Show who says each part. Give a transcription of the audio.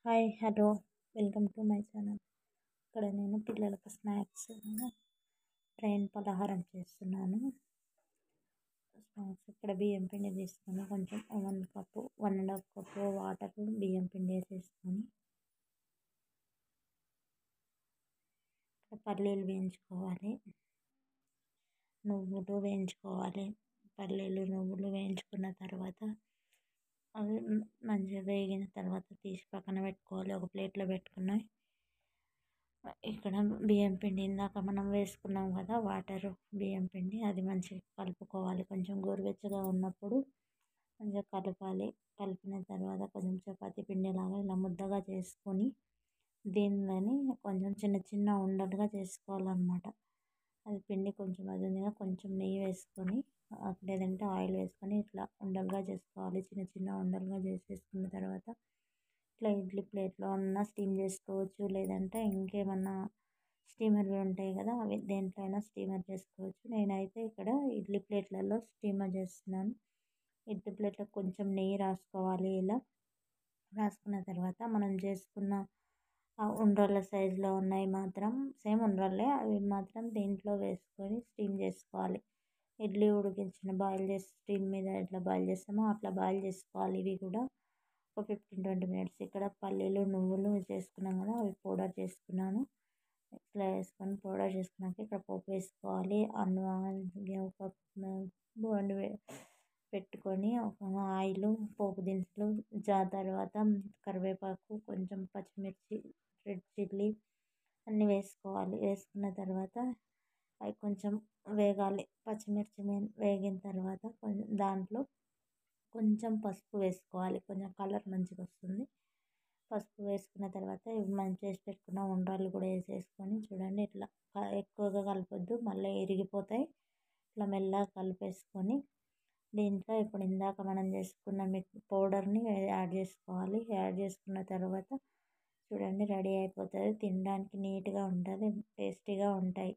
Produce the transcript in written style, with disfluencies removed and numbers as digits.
Speaker 1: Hi hello welcome to my channel. ఇక్కడ నేను పిల్లలకు స్నాక్స్ ట్రైన్ పలహారం చేస్తున్నాను. స్నాక్స్ ఇక్కడ బియ్యం పిండి తీసుకొని కొంచెం 1 కప్పు 1.5 కప్పు వాటర్ బియ్యం పిండి వేసేసుకొని పల్లీలు వేయించుకోవాలి, నువ్వులు వేయించుకోవాలి. పల్లీలు నువ్వులు వేయించుకున్న తర్వాత అవి మంచిగా వేగిన తర్వాత తీసి పక్కన పెట్టుకోవాలి. ఒక ప్లేట్లో పెట్టుకున్నాయి. ఇక్కడ బియ్యం పిండి ఇందాక మనం వేసుకున్నాం కదా, వాటర్ బియ్యం పిండి అది మంచిగా కలుపుకోవాలి. కొంచెం గోరువెచ్చగా ఉన్నప్పుడు మంచిగా కలపాలి. కలిపిన తర్వాత కొంచెం చపాతీ పిండిలాగా ఇలా ముద్దగా చేసుకొని దీనిని కొంచెం చిన్న చిన్న ఉండలుగా చేసుకోవాలన్నమాట. అది పిండి కొంచెం అదిగా కొంచెం నెయ్యి వేసుకొని లేదంటే ఆయిల్ వేసుకొని ఇట్లా ఉండలుగా చేసుకోవాలి. చిన్న చిన్న ఉండలుగా చేసేసుకున్న తర్వాత ఇట్లా ఇడ్లీ ప్లేట్లో అన్నా స్టీమ్ చేసుకోవచ్చు, లేదంటే ఇంకేమన్నా స్టీమర్లు ఉంటాయి కదా, అవి దేంట్లో అయినా స్టీమర్ చేసుకోవచ్చు. నేనైతే ఇక్కడ ఇడ్లీ ప్లేట్లలో స్టీమర్ చేస్తున్నాను. ఇడ్లీ ప్లేట్లో కొంచెం నెయ్యి రాసుకోవాలి. ఇలా రాసుకున్న తర్వాత మనం చేసుకున్న ఉండ్రాళ్ళ సైజులో ఉన్నాయి మాత్రం సేమ్ ఉండ్రాళ్ళే, అవి మాత్రం దీంట్లో వేసుకొని స్టీమ్ చేసుకోవాలి. ఇడ్లీ ఉడికించిన బాయిల్ చేసి స్టీమ్ మీద ఎట్లా బాయిల్ చేస్తామో అట్లా బాయిల్ చేసుకోవాలి. ఇవి కూడా ఒక 15-20 మినిట్స్. ఇక్కడ పల్లీలు నువ్వులు చేసుకున్నాం కదా, అవి పౌడర్ చేసుకున్నాను. ఇట్లా వేసుకొని పౌడర్ చేసుకున్నాక ఇక్కడ పోపు వేసుకోవాలి. ఒక బండి పెట్టుకొని ఒక ఆయిల్, పోపు దినుసులు, తర్వాత కరివేపాకు, కొంచెం పచ్చిమిర్చి, రెడ్ చిల్లీ అన్నీ వేసుకోవాలి. వేసుకున్న తర్వాత అవి కొంచెం వేగాలి. పచ్చిమిర్చి వేగిన తర్వాత దాంట్లో కొంచెం పసుపు వేసుకోవాలి. కొంచెం కలర్ మంచిగా వస్తుంది. పసుపు వేసుకున్న తర్వాత మనం చేసి పెట్టుకున్న ఉండ్రాళ్ళు కూడా వేసేసుకొని చూడండి, ఇట్లా ఎక్కువగా కలపొద్దు, మళ్ళీ ఇరిగిపోతాయి. ఇట్లా మెల్లగా కలిపేసుకొని దీంట్లో ఇప్పుడు ఇందాక మనం చేసుకున్న పౌడర్ని యాడ్ చేసుకోవాలి. యాడ్ చేసుకున్న తర్వాత చూడండి రెడీ అయిపోతుంది. తినడానికి నీట్గా ఉంటుంది, టేస్టీగా ఉంటాయి.